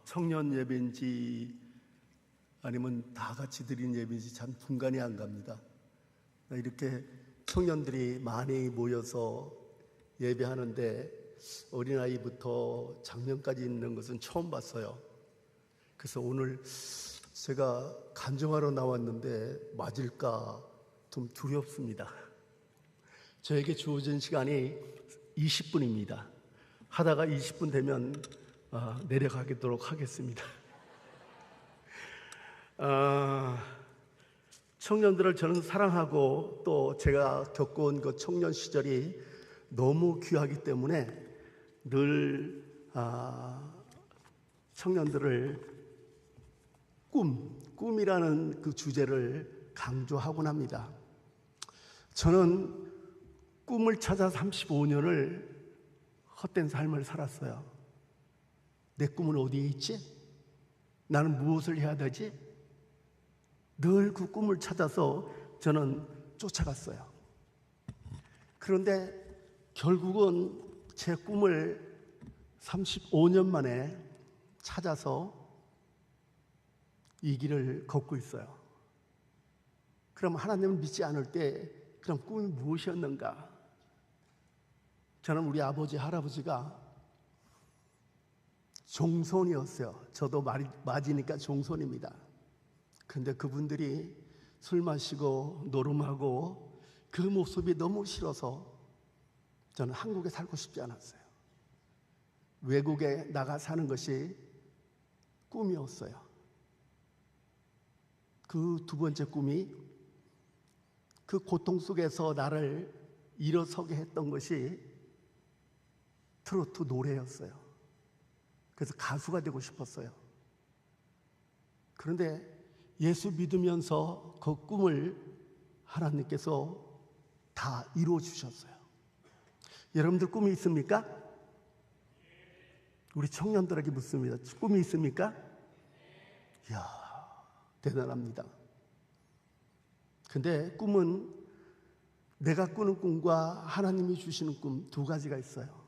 청년 예배인지 아니면 다 같이 드린 예배인지 참 분간이 안 갑니다. 이렇게 청년들이 많이 모여서 예배하는데 어린아이부터 장년까지 있는 것은 처음 봤어요. 그래서 오늘 제가 간증하러 나왔는데 맞을까 좀 두렵습니다. 저에게 주어진 시간이 20분입니다. 하다가 20분 되면 내려가도록 하겠습니다. 청년들을 저는 사랑하고 또 제가 겪어온 그 청년 시절이 너무 귀하기 때문에 늘 청년들을 꿈이라는 그 주제를 강조하곤 합니다. 저는 꿈을 찾아 35년을 헛된 삶을 살았어요. 내 꿈은 어디에 있지? 나는 무엇을 해야 되지? 늘 그 꿈을 찾아서 저는 쫓아갔어요. 그런데 결국은 제 꿈을 35년 만에 찾아서 이 길을 걷고 있어요. 그럼 하나님을 믿지 않을 때 그럼 꿈이 무엇이었는가? 저는 우리 아버지, 할아버지가 종손이었어요. 저도 맞으니까 종손입니다. 그런데 그분들이 술 마시고 노름하고 그 모습이 너무 싫어서 저는 한국에 살고 싶지 않았어요. 외국에 나가 사는 것이 꿈이었어요. 그 두 번째 꿈이 그 고통 속에서 나를 일어서게 했던 것이 트로트 노래였어요. 그래서 가수가 되고 싶었어요. 그런데 예수 믿으면서 그 꿈을 하나님께서 다 이루어 주셨어요. 여러분들 꿈이 있습니까? 우리 청년들에게 묻습니다. 꿈이 있습니까? 이야, 대단합니다. 근데 꿈은 내가 꾸는 꿈과 하나님이 주시는 꿈 두 가지가 있어요.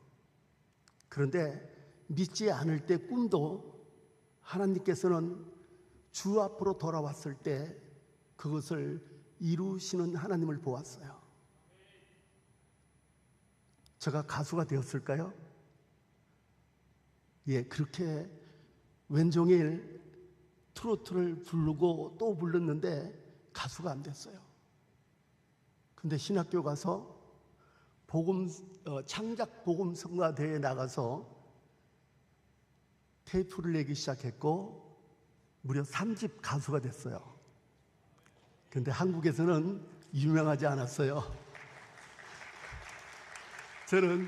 그런데 믿지 않을 때 꿈도 하나님께서는 주 앞으로 돌아왔을 때 그것을 이루시는 하나님을 보았어요. 제가 가수가 되었을까요? 예, 그렇게 왼종일 트로트를 부르고 또 불렀는데 가수가 안 됐어요. 근데 신학교 가서 창작 복음 성가대회에 나가서 테이프를 내기 시작했고 무려 3집 가수가 됐어요. 근데 한국에서는 유명하지 않았어요. 저는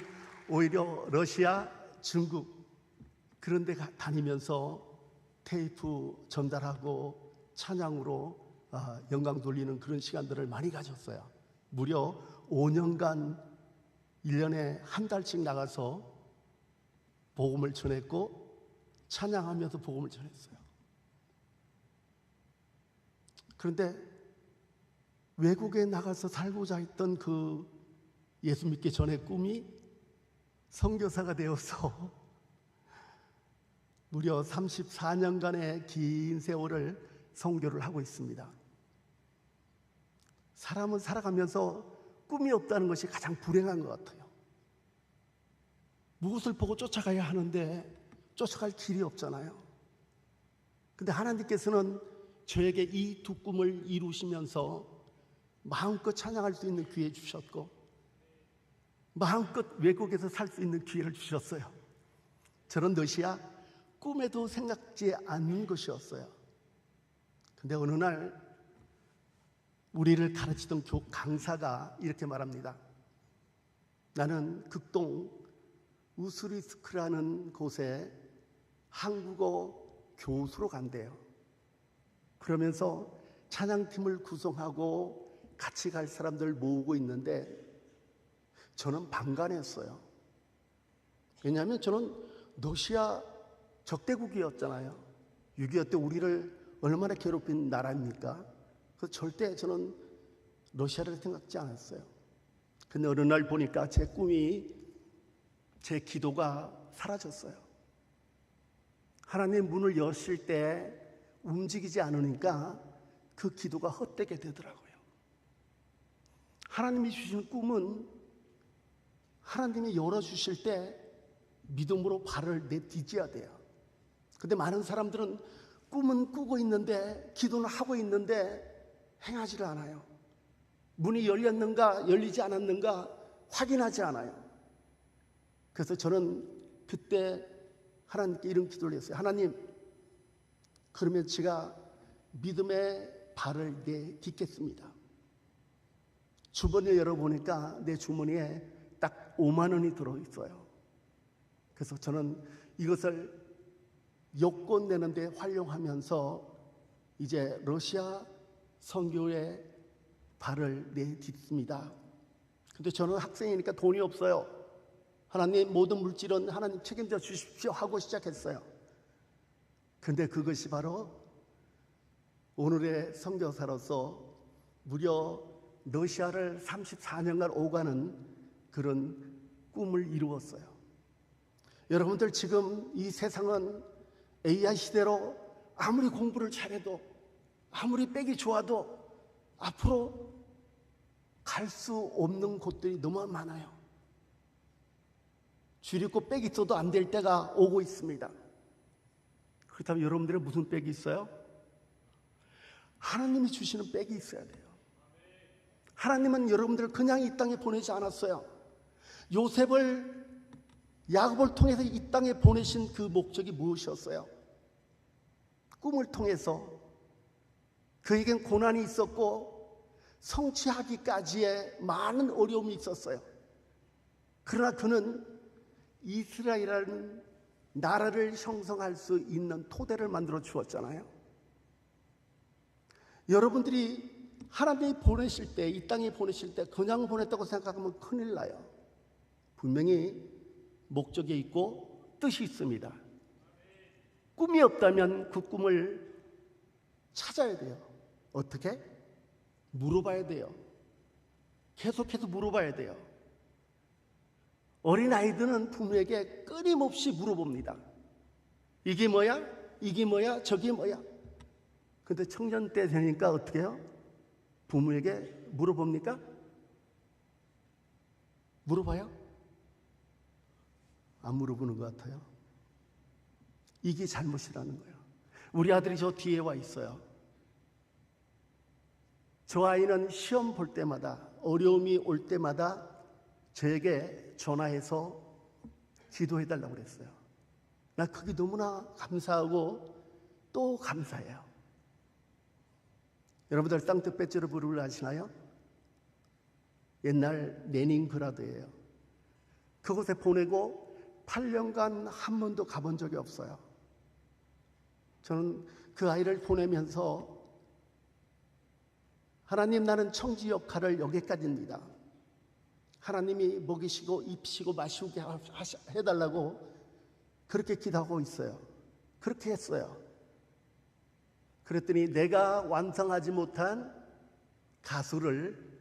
오히려 러시아, 중국 그런 데 다니면서 테이프 전달하고 찬양으로 영광 돌리는 그런 시간들을 많이 가졌어요. 무려 5년간 1년에 한 달씩 나가서 복음을 전했고 찬양하면서 복음을 전했어요. 그런데 외국에 나가서 살고자 했던 그 예수 믿기 전의 꿈이 선교사가 되어서 무려 34년간의 긴 세월을 선교를 하고 있습니다. 사람은 살아가면서 꿈이 없다는 것이 가장 불행한 것 같아요. 무엇을 보고 쫓아가야 하는데 쫓아갈 길이 없잖아요. 근데 하나님께서는 저에게 이 두 꿈을 이루시면서 마음껏 찬양할 수 있는 기회 주셨고 마음껏 외국에서 살 수 있는 기회를 주셨어요. 저런 것이야 꿈에도 생각지 않는 것이었어요. 근데 어느 날 우리를 가르치던 강사가 이렇게 말합니다. 나는 극동 우스리스크라는 곳에 한국어 교수로 간대요. 그러면서 찬양팀을 구성하고 같이 갈 사람들 모으고 있는데 저는 방관했어요. 왜냐하면 저는 러시아 적대국이었잖아요. 6.25 때 우리를 얼마나 괴롭힌 나라입니까? 그래서 절대 저는 러시아를 생각지 않았어요. 근데 어느 날 보니까 제 꿈이, 제 기도가 사라졌어요. 하나님 문을 여실 때 움직이지 않으니까 그 기도가 헛되게 되더라고요. 하나님이 주신 꿈은 하나님이 열어주실 때 믿음으로 발을 내디뎌야 돼요. 근데 많은 사람들은 꿈은 꾸고 있는데 기도는 하고 있는데 행하지를 않아요. 문이 열렸는가 열리지 않았는가 확인하지 않아요. 그래서 저는 그때 하나님께 이런 기도를 했어요. 하나님, 그러면 제가 믿음의 발을 내딛겠습니다. 주머니에 열어보니까 내 주머니에 딱 5만 원이 들어있어요. 그래서 저는 이것을 여권 내는데 활용하면서 이제 러시아 선교에 발을 내딛습니다. 근데 저는 학생이니까 돈이 없어요. 하나님, 모든 물질은 하나님 책임져 주십시오 하고 시작했어요. 근데 그것이 바로 오늘의 선교사로서 무려 러시아를 34년간 오가는 그런 꿈을 이루었어요. 여러분들, 지금 이 세상은 AI 시대로 아무리 공부를 잘해도 아무리 백이 좋아도 앞으로 갈 수 없는 곳들이 너무 많아요. 줄 있고 백이 있어도 안 될 때가 오고 있습니다. 그렇다면 여러분들은 무슨 백이 있어요? 하나님이 주시는 백이 있어야 돼요. 하나님은 여러분들을 그냥 이 땅에 보내지 않았어요. 요셉을, 야곱을 통해서 이 땅에 보내신 그 목적이 무엇이었어요? 꿈을 통해서 그에겐 고난이 있었고 성취하기까지의 많은 어려움이 있었어요. 그러나 그는 이스라엘이라는 나라를 형성할 수 있는 토대를 만들어 주었잖아요. 여러분들이 하나님이 보내실 때, 이 땅에 보내실 때 그냥 보냈다고 생각하면 큰일 나요. 분명히 목적이 있고 뜻이 있습니다. 꿈이 없다면 그 꿈을 찾아야 돼요. 어떻게? 물어봐야 돼요. 계속해서 물어봐야 돼요. 어린아이들은 부모에게 끊임없이 물어봅니다. 이게 뭐야? 이게 뭐야? 저게 뭐야? 근데 청년 때 되니까 어떻게 해요? 부모에게 물어봅니까? 물어봐요? 안 물어보는 것 같아요. 이게 잘못이라는 거예요. 우리 아들이 저 뒤에 와 있어요. 저 아이는 시험 볼 때마다, 어려움이 올 때마다 저에게 전화해서 기도해달라고 그랬어요. 나 그게 너무나 감사하고 또 감사해요. 여러분들 상트페테르부르크를 아시나요? 옛날 레닌그라드예요. 그곳에 보내고 8년간 한 번도 가본 적이 없어요. 저는 그 아이를 보내면서 하나님, 나는 청지 역할을 여기까지입니다. 하나님이 먹이시고 입히시고 마시게 해달라고 그렇게 기도하고 있어요. 그렇게 했어요. 그랬더니 내가 완성하지 못한 가수를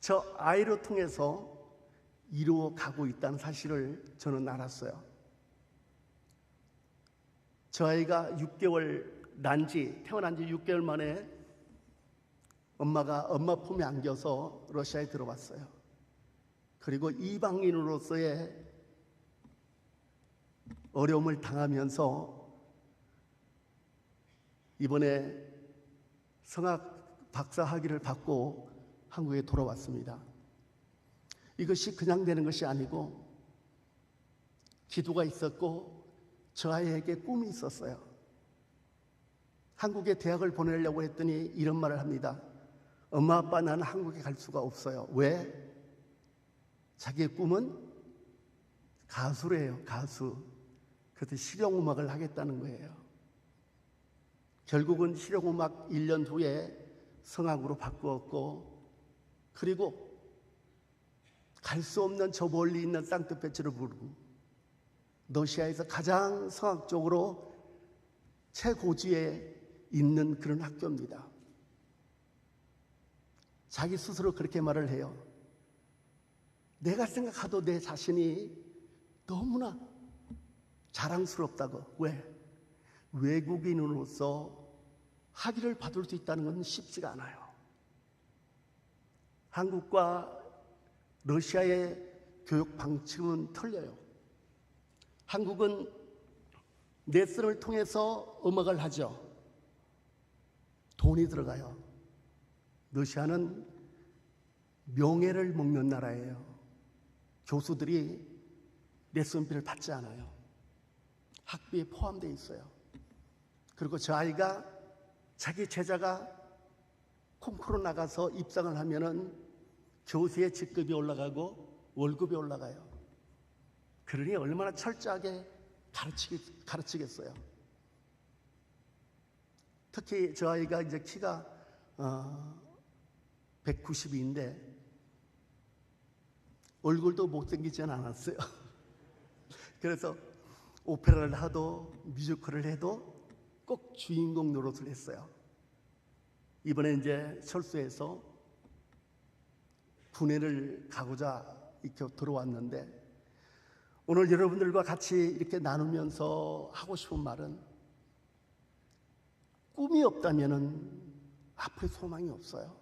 저 아이를 통해서 이루어 가고 있다는 사실을 저는 알았어요. 저 아이가 6개월 태어난 지 6개월 만에 엄마가 엄마 품에 안겨서 러시아에 들어왔어요. 그리고 이방인으로서의 어려움을 당하면서 이번에 성악 박사 학위를 받고 한국에 돌아왔습니다. 이것이 그냥 되는 것이 아니고 기도가 있었고 저 아이에게 꿈이 있었어요. 한국에 대학을 보내려고 했더니 이런 말을 합니다. 엄마, 아빠, 나는 한국에 갈 수가 없어요. 왜? 자기의 꿈은 가수래요. 가수. 그래서 실용음악을 하겠다는 거예요. 결국은 실용음악 1년 후에 성악으로 바꾸었고, 그리고 갈 수 없는 저 멀리 있는 상트페테르부르크, 러시아에서 가장 성악적으로 최고지에 있는 그런 학교입니다. 자기 스스로 그렇게 말을 해요. 내가 생각해도 내 자신이 너무나 자랑스럽다고. 왜? 외국인으로서 학위를 받을 수 있다는 건 쉽지가 않아요. 한국과 러시아의 교육 방침은 틀려요. 한국은 레슨을 통해서 음악을 하죠. 돈이 들어가요. 러시아는 명예를 먹는 나라예요. 교수들이 레슨비를 받지 않아요. 학비에 포함되어 있어요. 그리고 저 아이가 자기 제자가 콩쿠르 나가서 입상을 하면은 교수의 직급이 올라가고 월급이 올라가요. 그러니 얼마나 철저하게 가르치겠어요. 특히 저 아이가 이제 키가 192인데 얼굴도 못생기지는 않았어요. 그래서 오페라를 하도 뮤지컬을 해도 꼭 주인공 노릇을 했어요. 이번에 이제 철수해서 군회를 가고자 이렇게 들어왔는데, 오늘 여러분들과 같이 이렇게 나누면서 하고 싶은 말은, 꿈이 없다면은 앞으로 소망이 없어요.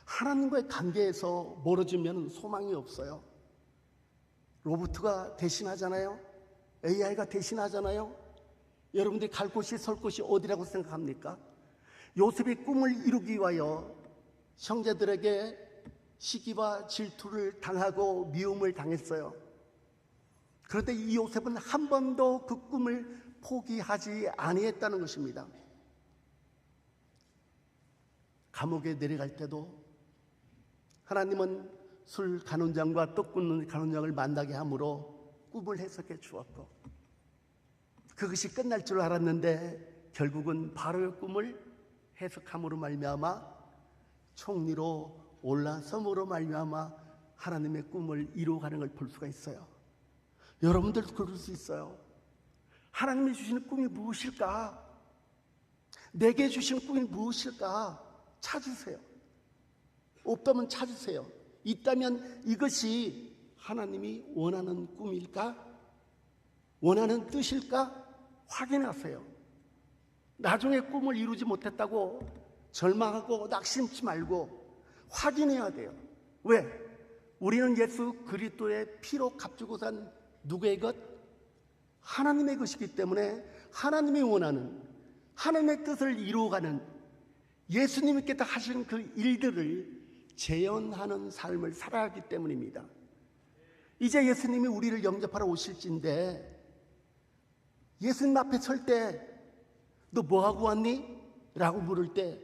하나님과의 관계에서 멀어지면 소망이 없어요. 로봇가 대신하잖아요. AI가 대신하잖아요. 여러분들이 갈 곳이 설 곳이 어디라고 생각합니까? 요셉이 꿈을 이루기 위하여 형제들에게 시기와 질투를 당하고 미움을 당했어요. 그런데 이 요셉은 한 번도 그 꿈을 포기하지 아니했다는 것입니다. 감옥에 내려갈 때도 하나님은 술 간원장과 떡 굽는 간원장을 만나게 함으로 꿈을 해석해 주었고, 그것이 끝날 줄 알았는데 결국은 바로의 꿈을 해석함으로 말미암아 총리로 올라섬으로 말미암아 하나님의 꿈을 이루어가는 걸 볼 수가 있어요. 여러분들도 그럴 수 있어요. 하나님이 주시는 꿈이 무엇일까? 내게 주신 꿈이 무엇일까? 찾으세요. 없다면 찾으세요. 있다면 이것이 하나님이 원하는 꿈일까? 원하는 뜻일까? 확인하세요. 나중에 꿈을 이루지 못했다고 절망하고 낙심치 말고 확인해야 돼요. 왜? 우리는 예수 그리스도의 피로 값주고 산 누구의 것? 하나님의 것이기 때문에 하나님이 원하는, 하나님의 뜻을 이루어가는, 예수님께서 하신 그 일들을 재현하는 삶을 살아야 하기 때문입니다. 이제 예수님이 우리를 영접하러 오실진데, 예수님 앞에 설 때 너 뭐하고 왔니? 라고 물을 때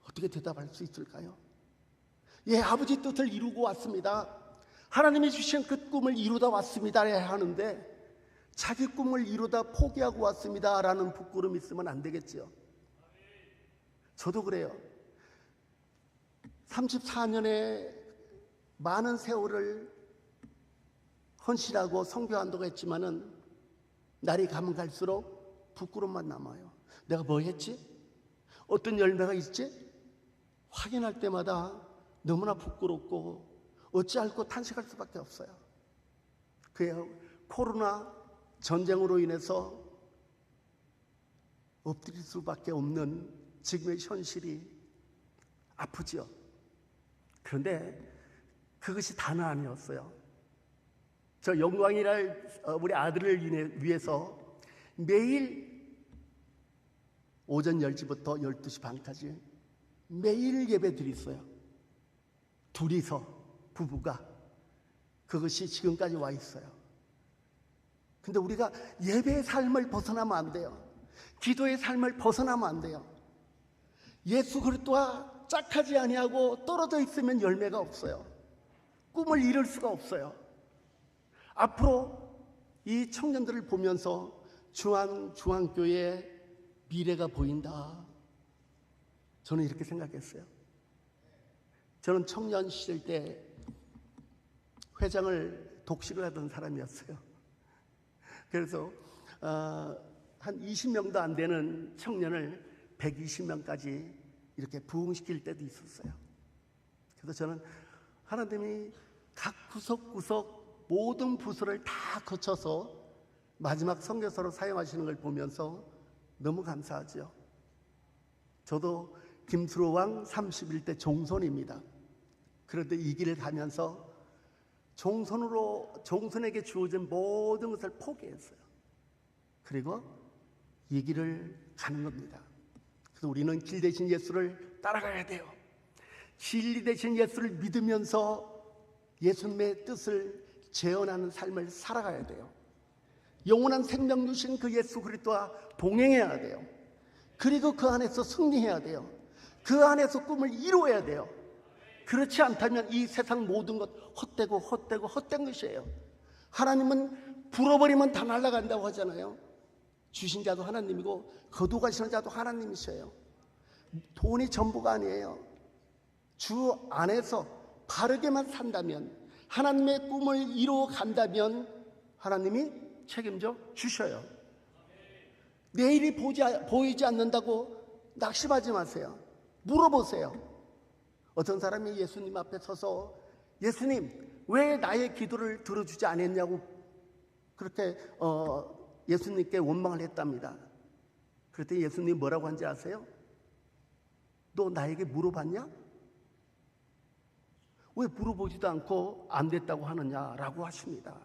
어떻게 대답할 수 있을까요? 예, 아버지 뜻을 이루고 왔습니다. 하나님이 주신 그 꿈을 이루다 왔습니다 해야 하는데, 자기 꿈을 이루다 포기하고 왔습니다 라는 부끄러움이 있으면 안 되겠죠. 저도 그래요. 34년의 많은 세월을 헌신하고 선교한다고 했지만은 날이 가면 갈수록 부끄러움만 남아요. 내가 뭐 했지? 어떤 열매가 있지? 확인할 때마다 너무나 부끄럽고 어찌할꼬 탄식할 수밖에 없어요. 그래요. 코로나 전쟁으로 인해서 엎드릴 수밖에 없는 지금의 현실이 아프죠. 그런데 그것이 다는 아니었어요. 저 영광이랄 우리 아들을 위해서 매일 오전 10시부터 12시 반까지 매일 예배 드렸어요. 둘이서, 부부가. 그것이 지금까지 와 있어요. 근데 우리가 예배의 삶을 벗어나면 안 돼요. 기도의 삶을 벗어나면 안 돼요. 예수 그리스도와 짝하지 아니하고 떨어져 있으면 열매가 없어요. 꿈을 이룰 수가 없어요. 앞으로 이 청년들을 보면서 중앙교회의 미래가 보인다. 저는 이렇게 생각했어요. 저는 청년 시절 때 회장을 독식을 하던 사람이었어요. 그래서 한 20명도 안 되는 청년을 120명까지 이렇게 부흥시킬 때도 있었어요. 그래서 저는 하나님이 각 구석구석 모든 부서를 다 거쳐서 마지막 선교사로 사용하시는 걸 보면서 너무 감사하죠. 저도 김수로 왕 31대 종손입니다. 그런데 이 길을 가면서 종손에게 주어진 모든 것을 포기했어요. 그리고 이 길을 가는 겁니다. 그래서 우리는 길 대신 예수를 따라가야 돼요. 진리 대신 예수를 믿으면서 예수님의 뜻을 재현하는 삶을 살아가야 돼요. 영원한 생명 주신 그 예수 그리스도와 동행해야 돼요. 그리고 그 안에서 승리해야 돼요. 그 안에서 꿈을 이루어야 돼요. 그렇지 않다면 이 세상 모든 것 헛된 것이에요. 하나님은 불어버리면 다 날아간다고 하잖아요. 주신 자도 하나님이고 거두가시는 자도 하나님이셔요. 돈이 전부가 아니에요. 주 안에서 바르게만 산다면, 하나님의 꿈을 이루어 간다면 하나님이 책임져 주셔요. 내일이 보이지 않는다고 낙심하지 마세요. 물어보세요. 어떤 사람이 예수님 앞에 서서 예수님 왜 나의 기도를 들어주지 않았냐고 그렇게 예수님께 원망을 했답니다. 그랬더니 예수님이 뭐라고 한지 아세요? 너 나에게 물어봤냐? 왜 물어보지도 않고 안 됐다고 하느냐라고 하십니다.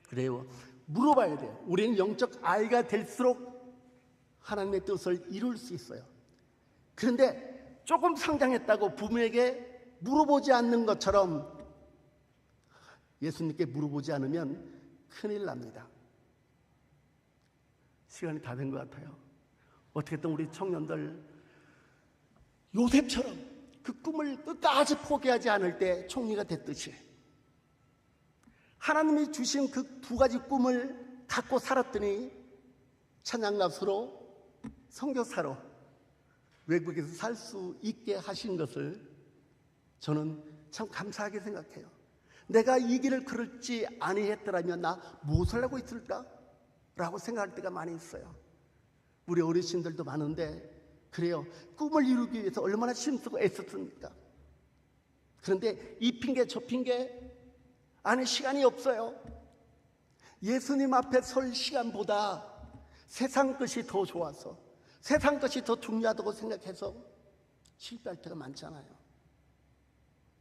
그래요. 물어봐야 돼요. 우리는 영적 아이가 될수록 하나님의 뜻을 이룰 수 있어요. 그런데 조금 성장했다고 부모에게 물어보지 않는 것처럼 예수님께 물어보지 않으면 큰일 납니다. 시간이 다 된 것 같아요. 어떻게든 우리 청년들 요셉처럼 그 꿈을 끝까지 포기하지 않을 때 총리가 됐듯이 하나님이 주신 그 두 가지 꿈을 갖고 살았더니 찬양가수로 선교사로 외국에서 살 수 있게 하신 것을 저는 참 감사하게 생각해요. 내가 이 길을 걸을지 아니했더라면 나 무엇을 하고 있을까? 라고 생각할 때가 많이 있어요. 우리 어르신들도 많은데 그래요. 꿈을 이루기 위해서 얼마나 힘쓰고 애썼습니까? 그런데 이 핑계 저 핑계 아니 시간이 없어요. 예수님 앞에 설 시간보다 세상 것이 더 좋아서 세상 것이 더 중요하다고 생각해서 실패할 때가 많잖아요.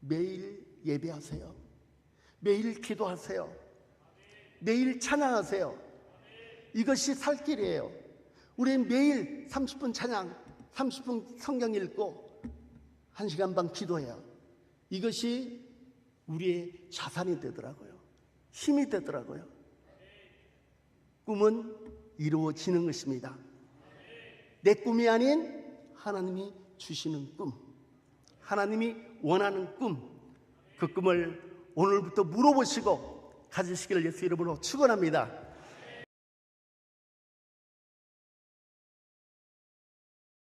매일 예배하세요. 매일 기도하세요. 매일 찬양하세요. 이것이 살 길이에요. 우리는 매일 30분 찬양, 30분 성경 읽고 1시간 반 기도해요. 이것이 우리의 자산이 되더라고요. 힘이 되더라고요. 꿈은 이루어지는 것입니다. 내 꿈이 아닌 하나님이 주시는 꿈, 하나님이 원하는 꿈, 그 꿈을 오늘부터 물어보시고 가지시기를 예수 이름으로 축원합니다.